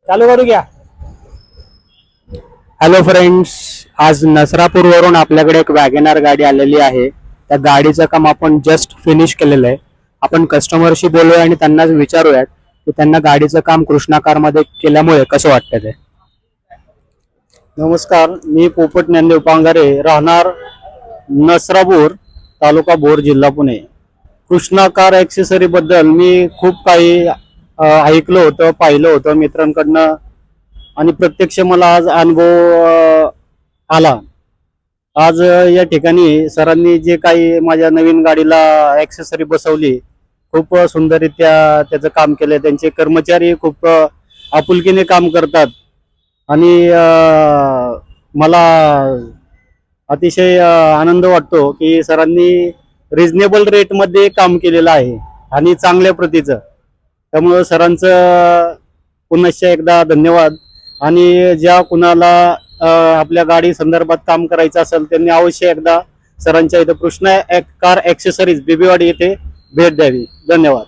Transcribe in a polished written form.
चालू करू घ्या. हॅलो फ्रेंड्स, आज नसरापूरवरून आपल्याकडे एक वॅगनार गाडी आलेली आहे. त्या गाडीचं काम आपण जस्ट फिनिश केलेलं आहे. आपण कस्टमरशी बोलूया आणि त्यांनाच विचारूयात की त्यांना गाडीचं काम कृष्णा कार मध्ये केल्यामुळे कसं वाटतं ते. नमस्कार, मी पोपट ज्ञानदेव पांगारे, राहणार नसरापूर, तालुका भोर, जिल्हा पुणे. कृष्णा कार ॲक्सेसरी बद्दल मी खूप काही ऐकलं होतं, पाहिलं होतं मित्रांकडनं आणि प्रत्यक्ष मला आज अनुभव आला. आज या ठिकाणी सरांनी जे काही माझ्या नवीन गाडीला ॲक्सेसरी बसवली, खूप सुंदररित्या त्याचं काम केलं. त्यांचे कर्मचारी खूप आपुलकीने काम करतात आणि मला अतिशय आनंद वाटतो की सरांनी रिजनेबल रेटमध्ये काम केलेलं आहे आणि चांगल्या प्रतीचं. त्यामुळं सरांचं पुनश्च एकदा धन्यवाद. आणि ज्या कुणाला आपल्या गाडी संदर्भात काम करायचं असेल त्यांनी अवश्य एकदा सरांच्या इथं कृष्णा कार ॲक्सेसरीज बेबीवाडी येथे भेट द्यावी. धन्यवाद.